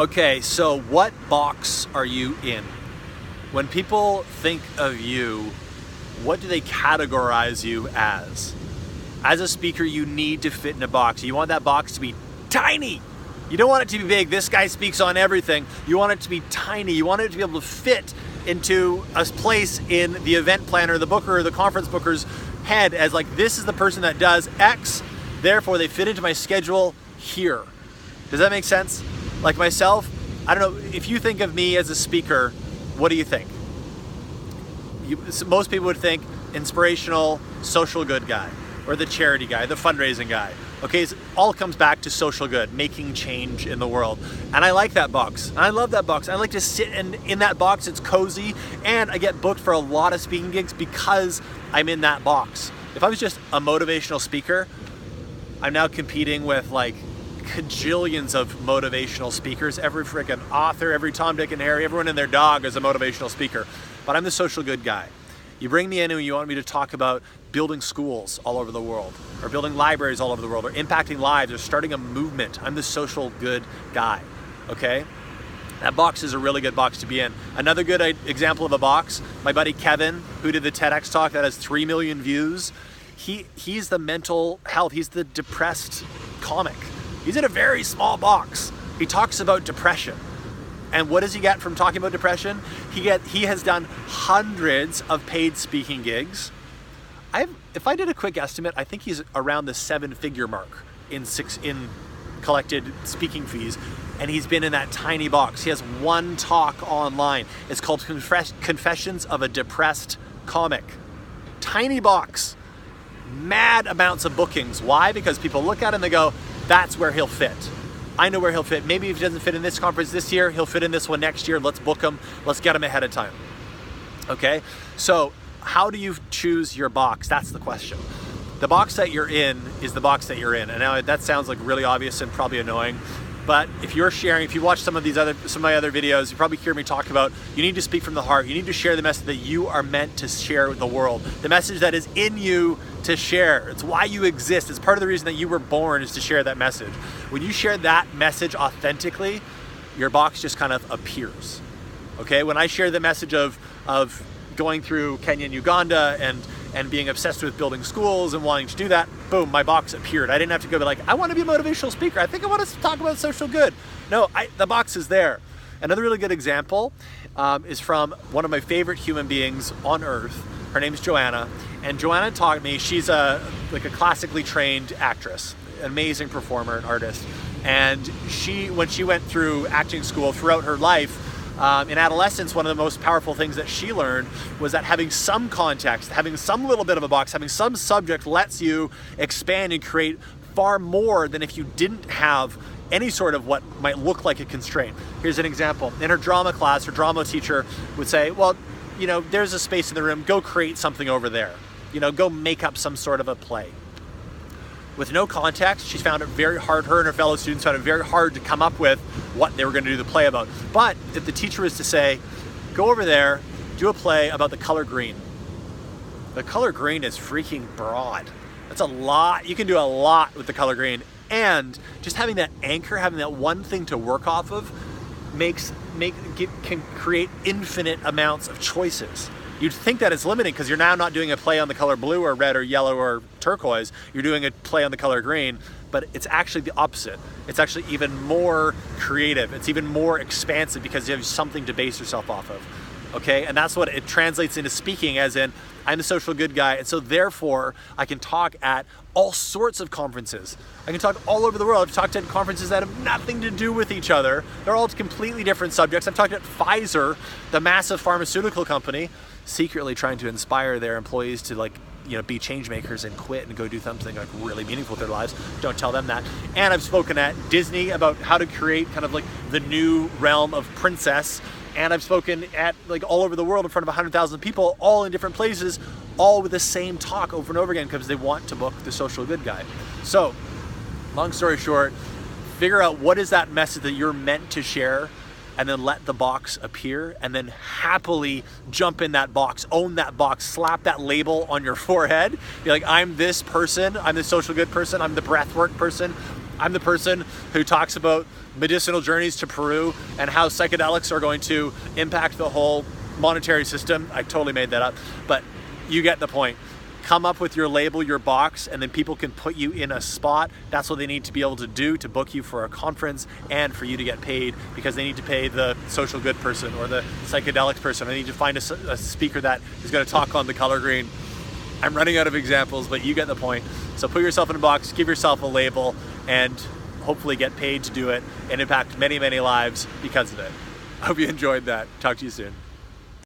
Okay, so what box are you in? When people think of you, what do they categorize you as? As a speaker, you need to fit in a box. You want that box to be tiny. You don't want it to be big. This guy speaks on everything. You want it to be tiny. You want it to be able to fit into a place in the event planner, the booker, or the conference booker's head as like, this is the person that does X, therefore they fit into my schedule here. Does that make sense? Like myself, I don't know, if you think of me as a speaker, what do you think? Most people would think inspirational, social good guy, or the charity guy, the fundraising guy. Okay, so it all comes back to social good, making change in the world. And I like that box. I love that box. I like to sit in that box. It's cozy, and I get booked for a lot of speaking gigs because I'm in that box. If I was just a motivational speaker, I'm now competing with like cajillions of motivational speakers. Every freaking author, every Tom, Dick, and Harry, everyone and their dog is a motivational speaker. But I'm the social good guy. You bring me in and you want me to talk about building schools all over the world, or building libraries all over the world, or impacting lives, or starting a movement. I'm the social good guy, okay? That box is a really good box to be in. Another good example of a box, my buddy Kevin, who did the TEDx talk that has 3 million views, he's the mental health, he's the depressed comic. He's in a very small box. He talks about depression. And what does he get from talking about depression? He has done hundreds of paid speaking gigs. If I did a quick estimate, I think he's around the 7-figure mark in collected speaking fees, and he's been in that tiny box. He has one talk online. It's called Confessions of a Depressed Comic. Tiny box. Mad amounts of bookings. Why? Because people look at it and they go, that's where he'll fit. I know where he'll fit. Maybe if he doesn't fit in this conference this year, he'll fit in this one next year. Let's book him. Let's get him ahead of time. Okay? So how do you choose your box? That's the question. The box that you're in is the box that you're in. And now that sounds like really obvious and probably annoying. But if you watch some of my other videos, you probably hear me talk about you need to speak from the heart. You need to share the message that you are meant to share with the world. The message that is in you to share. It's why you exist. It's part of the reason that you were born, is to share that message. When you share that message authentically, your box just kind of appears. Okay? When I share the message of going through Kenya and Uganda and being obsessed with building schools and wanting to do that, boom, my box appeared. I didn't have to go be like, I want to be a motivational speaker. I think I want to talk about social good. No, the box is there. Another really good example is from one of my favorite human beings on earth. Her name's Joanna. And Joanna taught me, she's a classically trained actress, an amazing performer and artist. And when she went through acting school throughout her life, in adolescence, one of the most powerful things that she learned was that having some context, having some little bit of a box, having some subject lets you expand and create far more than if you didn't have any sort of what might look like a constraint. Here's an example. In her drama class, her drama teacher would say, well, there's a space in the room, go create something over there. Go make up some sort of a play. With no context, she found it very hard, her and her fellow students found it very hard to come up with what they were going to do the play about. But if the teacher was to say, go over there, do a play about the color green. The color green is freaking broad. That's a lot. You can do a lot with the color green. And just having that anchor, having that one thing to work off of can create infinite amounts of choices. You'd think that it's limiting because you're now not doing a play on the color blue or red or yellow or turquoise. You're doing a play on the color green, but it's actually the opposite. It's actually even more creative. It's even more expansive because you have something to base yourself off of. Okay, and that's what it translates into speaking, as in, I'm the social good guy, and so therefore I can talk at all sorts of conferences. I can talk all over the world. I've talked at conferences that have nothing to do with each other. They're all completely different subjects. I've talked at Pfizer, the massive pharmaceutical company, secretly trying to inspire their employees to be change makers and quit and go do something really meaningful with their lives. Don't tell them that. And I've spoken at Disney about how to create kind of the new realm of princess. And I've spoken at all over the world in front of 100,000 people, all in different places, all with the same talk over and over again because they want to book the social good guy. So, long story short, figure out what is that message that you're meant to share, and then let the box appear, and then happily jump in that box, own that box, slap that label on your forehead. Be like, I'm this person, I'm the social good person, I'm the breathwork person, I'm the person who talks about medicinal journeys to Peru and how psychedelics are going to impact the whole monetary system. I totally made that up, but you get the point. Come up with your label, your box, and then people can put you in a spot. That's what they need to be able to do to book you for a conference and for you to get paid, because they need to pay the social good person or the psychedelics person. They need to find a speaker that is going to talk on the color green. I'm running out of examples, but you get the point. So put yourself in a box, give yourself a label, and hopefully get paid to do it and impact many, many lives because of it. I hope you enjoyed that. Talk to you soon.